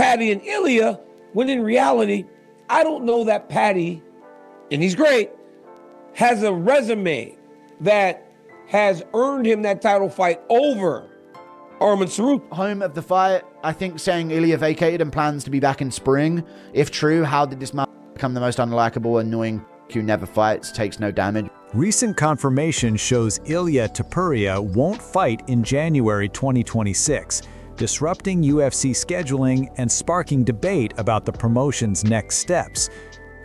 Paddy and Ilia, when in reality, I don't know that Paddy, and he's great, has a resume that has earned him that title fight over Arman Tsarukyan. Home of the fight, I think saying Ilia vacated and plans to be back in spring. If true, how did this man become the most unlikable, annoying who never fights, takes no damage? Recent confirmation shows Ilia Topuria won't fight in January 2026, disrupting UFC scheduling and sparking debate about the promotion's next steps.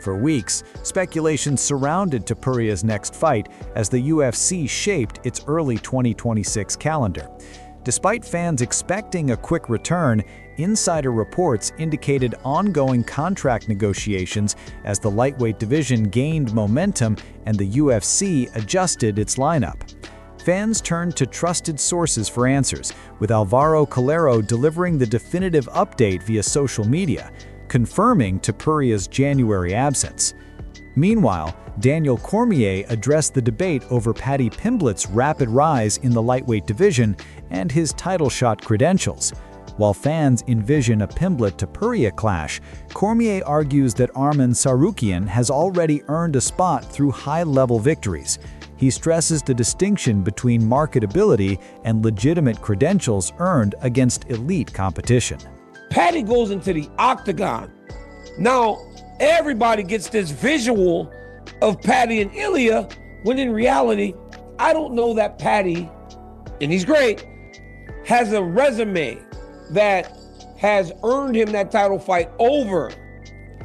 For weeks, speculation surrounded Topuria's next fight as the UFC shaped its early 2026 calendar. Despite fans expecting a quick return, insider reports indicated ongoing contract negotiations as the lightweight division gained momentum and the UFC adjusted its lineup. Fans turned to trusted sources for answers, with Alvaro Calero delivering the definitive update via social media, confirming Topuria's January absence. Meanwhile, Daniel Cormier addressed the debate over Paddy Pimblett's rapid rise in the lightweight division and his title shot credentials. While fans envision a Pimblett-Topuria clash, Cormier argues that Arman Tsarukyan has already earned a spot through high-level victories. He stresses the distinction between marketability and legitimate credentials earned against elite competition. Paddy goes into the octagon. Now, everybody gets this visual of Paddy and Ilia, when in reality, I don't know that Paddy, and he's great, has a resume that has earned him that title fight over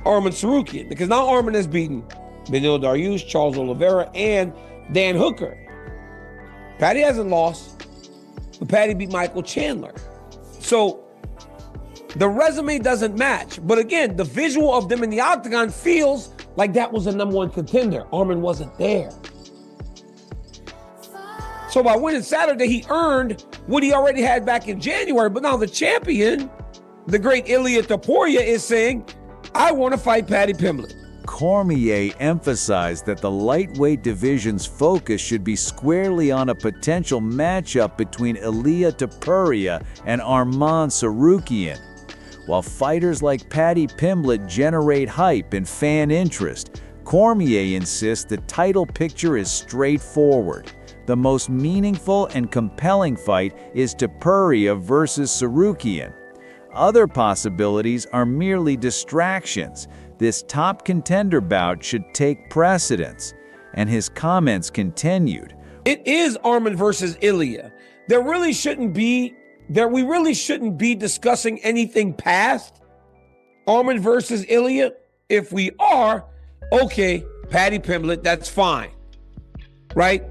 Arman Tsarukyan, because now Arman has beaten Beneil Dariush, Charles Oliveira, and Dan Hooker. Paddy hasn't lost, but Paddy beat Michael Chandler. So the resume doesn't match. But again, the visual of them in the octagon feels like that was a #1 contender. Arman wasn't there. So by winning Saturday, he earned what he already had back in January. But now the champion, the great Ilia Topuria, is saying, I want to fight Paddy Pimblett. Cormier emphasized that the lightweight division's focus should be squarely on a potential matchup between Ilia Topuria and Arman Tsarukyan. While fighters like Paddy Pimblett generate hype and fan interest, Cormier insists the title picture is straightforward. The most meaningful and compelling fight is Tuporia versus Tsarukyan. Other possibilities are merely distractions. This top contender bout should take precedence. And his comments continued. It is Arman versus Ilia. We really shouldn't be discussing anything past Arman versus Ilia. If we are, okay, Paddy Pimblett, that's fine, right?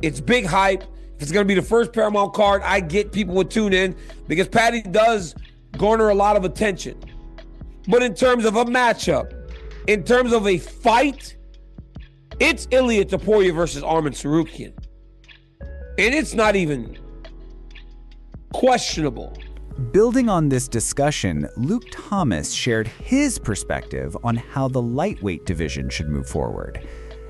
It's big hype. If it's going to be the first Paramount card, I get people would tune in because Paddy does garner a lot of attention. But in terms of a matchup, in terms of a fight, it's Ilia Topuria versus Arman Tsarukyan. And it's not even questionable. Building on this discussion, Luke Thomas shared his perspective on how the lightweight division should move forward.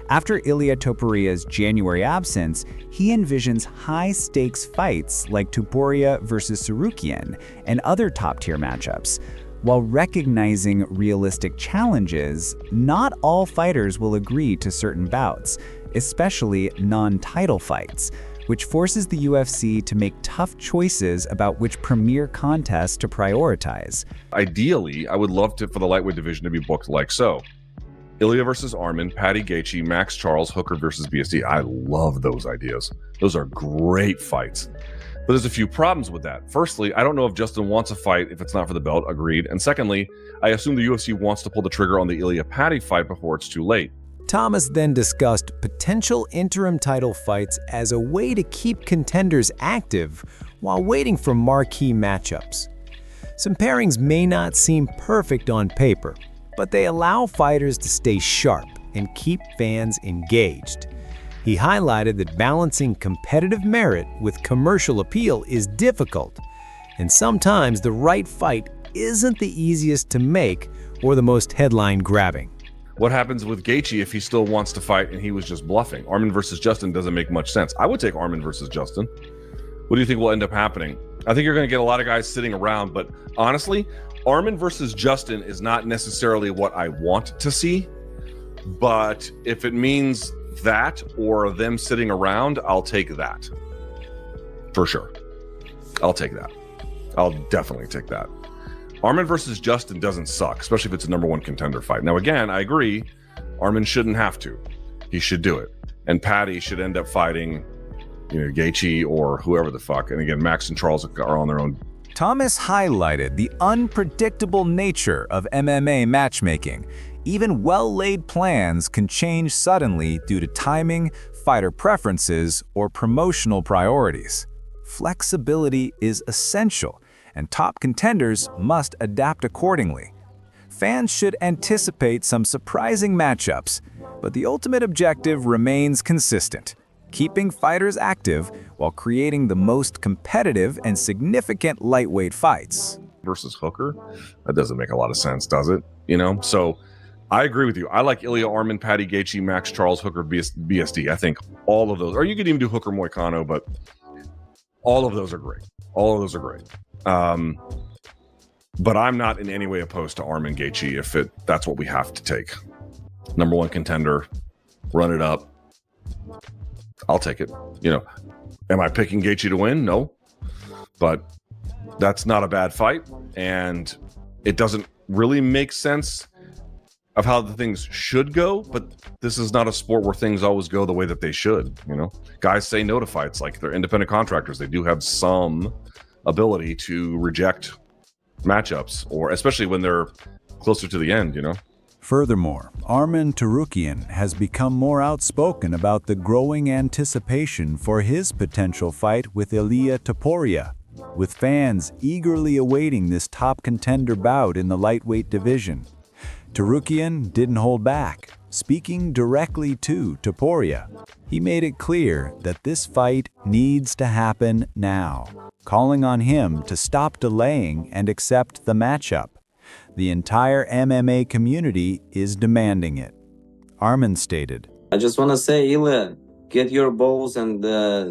After Ilia Topuria's January absence, he envisions high-stakes fights like Tuporia versus Tsarukyan and other top-tier matchups. While recognizing realistic challenges, not all fighters will agree to certain bouts, especially non-title fights, which forces the UFC to make tough choices about which premier contests to prioritize. Ideally, I would love for the lightweight division to be booked like so. Ilia versus Arman, Paddy Gaethje, Max Charles, Hooker versus BSD. I love those ideas. Those are great fights. But there's a few problems with that. Firstly, I don't know if Justin wants a fight if it's not for the belt, agreed. And secondly, I assume the UFC wants to pull the trigger on the Ilia-Paddy fight before it's too late. Thomas then discussed potential interim title fights as a way to keep contenders active while waiting for marquee matchups. Some pairings may not seem perfect on paper, but they allow fighters to stay sharp and keep fans engaged. He highlighted that balancing competitive merit with commercial appeal is difficult, and sometimes the right fight isn't the easiest to make or the most headline-grabbing. What happens with Gaethje if he still wants to fight and he was just bluffing? Arman versus Justin doesn't make much sense. I would take Arman versus Justin. What do you think will end up happening? I think you're going to get a lot of guys sitting around, but honestly, Arman versus Justin is not necessarily what I want to see, but if it means that or them sitting around, I'll take that. For sure. I'll take that. I'll definitely take that. Arman versus Justin doesn't suck, especially if it's a number one contender fight. Now, again, I agree, Arman shouldn't have to. He should do it. And Patty should end up fighting, Gaethje or whoever the fuck. And again, Max and Charles are on their own. Thomas highlighted the unpredictable nature of MMA matchmaking. Even well-laid plans can change suddenly due to timing, fighter preferences, or promotional priorities. Flexibility is essential, and top contenders must adapt accordingly. Fans should anticipate some surprising matchups, but the ultimate objective remains consistent: keeping fighters active while creating the most competitive and significant lightweight fights. Versus Hooker? That doesn't make a lot of sense, does it? So I agree with you. I like Ilia, Arman, Patty, Gaethje, Max, Charles, Hooker, BSD. I think all of those, or you could even do Hooker, Moicano, but all of those are great. All of those are great. But I'm not in any way opposed to Arman Gaethje if that's what we have to take. Number one contender, run it up. I'll take it. Am I picking Gaethje to win? No. But that's not a bad fight. And it doesn't really make sense of how the things should go. But this is not a sport where things always go the way that they should. Guys say no to fights like they're independent contractors. They do have some ability to reject matchups, or especially when they're closer to the end, Furthermore, Arman Tsarukyan has become more outspoken about the growing anticipation for his potential fight with Ilia Topuria, with fans eagerly awaiting this top contender bout in the lightweight division. Tsarukyan didn't hold back, speaking directly to Tuporia. He made it clear that this fight needs to happen now, calling on him to stop delaying and accept the matchup. The entire MMA community is demanding it. Arman stated, I just want to say, Ilia, get your balls and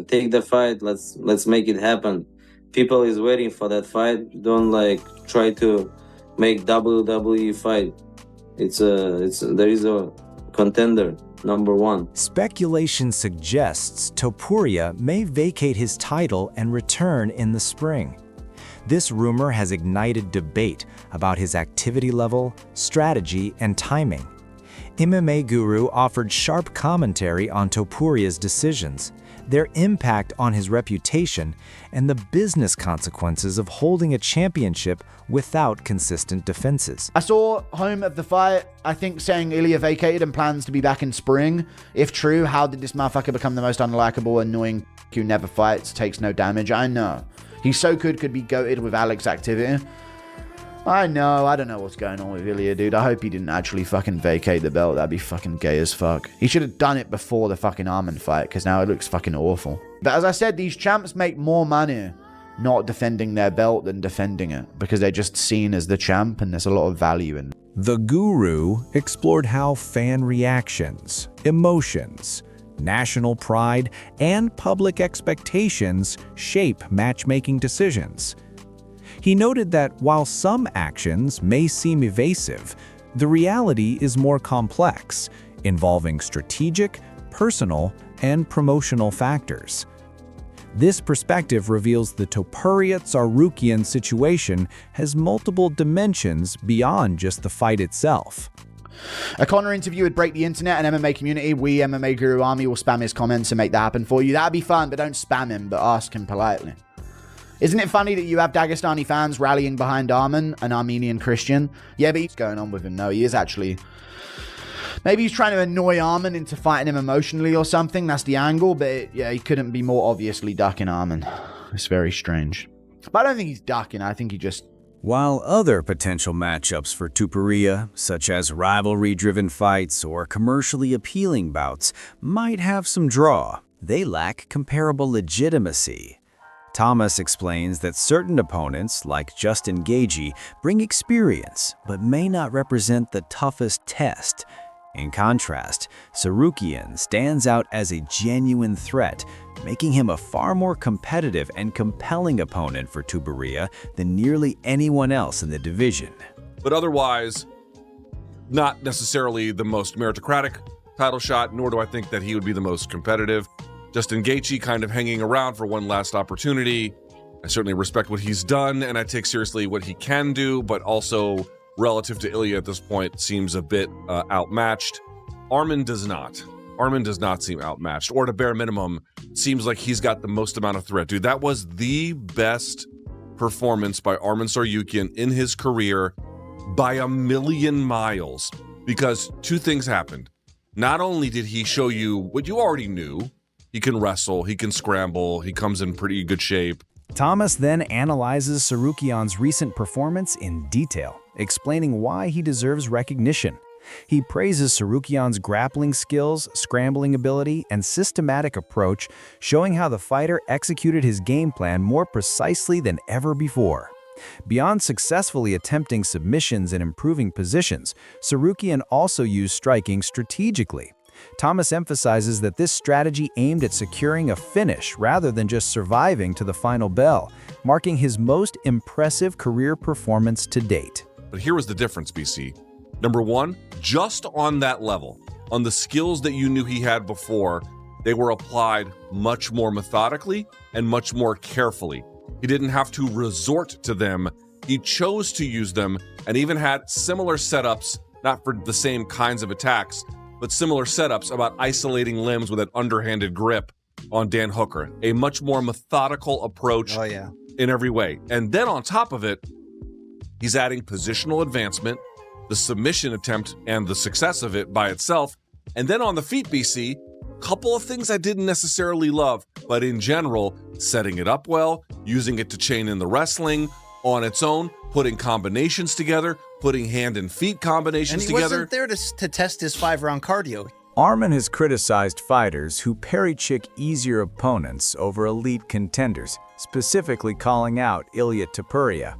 take the fight. Let's make it happen. People is waiting for that fight. Don't try to make WWE fight. There is a contender, number one. Speculation suggests Tuporia may vacate his title and return in the spring. This rumor has ignited debate about his activity level, strategy, and timing. MMA Guru offered sharp commentary on Topuria's decisions, their impact on his reputation, and the business consequences of holding a championship without consistent defenses. I saw home of the fight, I think, saying Ilia vacated and plans to be back in spring. If true, how did this motherfucker become the most unlikable, annoying who never fights, takes no damage? I know. He's so good, could be goated with Alex's activity. I know, I don't know what's going on with Ilia, dude. I hope he didn't actually fucking vacate the belt. That'd be fucking gay as fuck. He should have done it before the fucking Arman fight, because now it looks fucking awful. But as I said, these champs make more money not defending their belt than defending it, because they're just seen as the champ and there's a lot of value in it. The Guru explored how fan reactions, emotions, national pride, and public expectations shape matchmaking decisions. He noted that while some actions may seem evasive, the reality is more complex, involving strategic, personal, and promotional factors. This perspective reveals the Topuria-Tsarukyan situation has multiple dimensions beyond just the fight itself. A Connor interview would break the internet and MMA community. We, MMA Guru Army, will spam his comments and make that happen for you. That'd be fun, but don't spam him, but ask him politely. Isn't it funny that you have Dagestani fans rallying behind Arman, an Armenian Christian? Yeah, but what's going on with him? No, he is actually... Maybe he's trying to annoy Arman into fighting him emotionally or something. That's the angle, but yeah, he couldn't be more obviously ducking Arman. It's very strange. But I don't think he's ducking. I think he just... While other potential matchups for Tuporia, such as rivalry-driven fights or commercially appealing bouts, might have some draw, they lack comparable legitimacy. Thomas explains that certain opponents, like Justin Gaethje, bring experience but may not represent the toughest test. In contrast, Tsarukyan stands out as a genuine threat, making him a far more competitive and compelling opponent for Tuporia than nearly anyone else in the division. But otherwise, not necessarily the most meritocratic title shot, nor do I think that he would be the most competitive. Justin Gaethje kind of hanging around for one last opportunity. I certainly respect what he's done, and I take seriously what he can do, but also relative to Ilia at this point seems a bit outmatched. Arman does not. Arman does not seem outmatched, or at a bare minimum, seems like he's got the most amount of threat. Dude, that was the best performance by Arman Tsarukyan in his career by a million miles, because two things happened. Not only did he show you what you already knew, he can wrestle, he can scramble, he comes in pretty good shape. Thomas then analyzes Tsarukyan's recent performance in detail, explaining why he deserves recognition. He praises Tsarukyan's grappling skills, scrambling ability, and systematic approach, showing how the fighter executed his game plan more precisely than ever before. Beyond successfully attempting submissions and improving positions, Tsarukyan also used striking strategically. Thomas emphasizes that this strategy aimed at securing a finish rather than just surviving to the final bell, marking his most impressive career performance to date. But here was the difference, BC. Number one, just on that level, on the skills that you knew he had before, they were applied much more methodically and much more carefully. He didn't have to resort to them. He chose to use them and even had similar setups, not for the same kinds of attacks, but similar setups about isolating limbs with an underhanded grip on Dan Hooker. A much more methodical approach in every way. And then on top of it, he's adding positional advancement, the submission attempt and the success of it by itself. And then on the feet, BC, couple of things I didn't necessarily love, but in general, setting it up well, using it to chain in the wrestling on its own, putting combinations together, putting hand and feet combinations together. And he together. wasn't there to test his 5-round cardio. Arman has criticized fighters who parry-chick easier opponents over elite contenders, specifically calling out Ilia Topuria.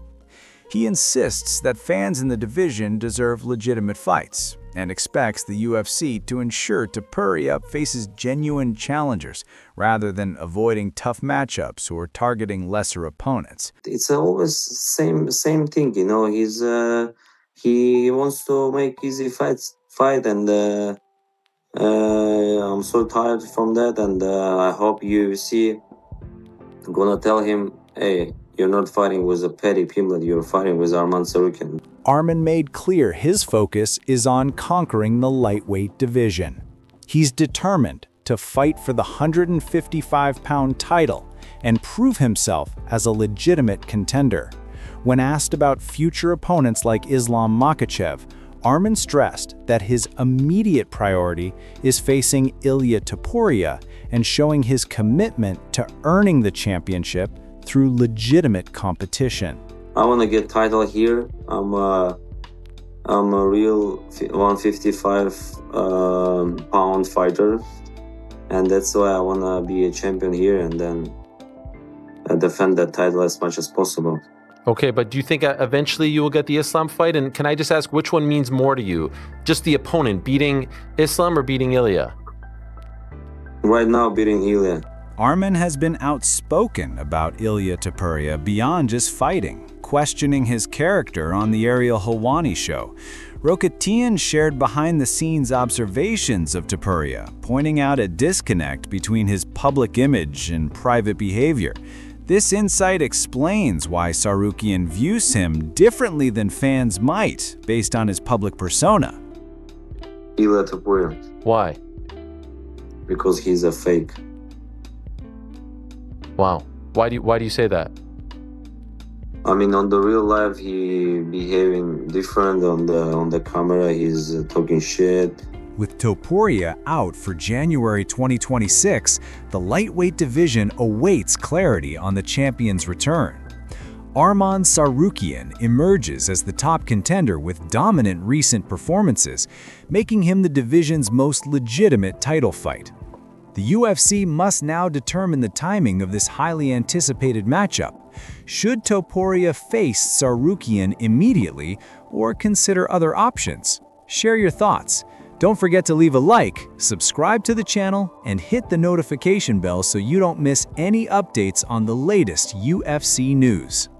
He insists that fans in the division deserve legitimate fights and expects the UFC to ensure Tuporia faces genuine challengers rather than avoiding tough matchups or targeting lesser opponents. It's always same thing, you know. He wants to make easy fight, and I'm so tired from that, and I hope UFC gonna tell him, hey, you're not fighting with a petty pimlet, you're fighting with Arman Tsarukyan. Arman made clear his focus is on conquering the lightweight division. He's determined to fight for the 155-pound title and prove himself as a legitimate contender. When asked about future opponents like Islam Makhachev, Arman stressed that his immediate priority is facing Ilia Topuria and showing his commitment to earning the championship through legitimate competition. I want to get title here. I'm a real 155 pound fighter, and that's why I want to be a champion here and then defend that title as much as possible. Okay, but do you think eventually you will get the Islam fight? And can I just ask which one means more to you? Just the opponent, beating Islam or beating Ilia? Right now, beating Ilia. Arman has been outspoken about Ilia Topuria beyond just fighting, questioning his character on the Ariel Helwani show. Rocketian shared behind-the-scenes observations of Tuporia, pointing out a disconnect between his public image and private behavior. This insight explains why Tsarukyan views him differently than fans might, based on his public persona. Ilia Topuria. Why? Because he's a fake. Wow. Why do you say that? I mean, on the real life, he behaving different. On the camera, he's talking shit. With Tuporia out for January 2026, the lightweight division awaits clarity on the champion's return. Arman Tsarukyan emerges as the top contender with dominant recent performances, making him the division's most legitimate title fight. The UFC must now determine the timing of this highly anticipated matchup. Should Tuporia face Tsarukyan immediately or consider other options? Share your thoughts. Don't forget to leave a like, subscribe to the channel, and hit the notification bell so you don't miss any updates on the latest UFC news.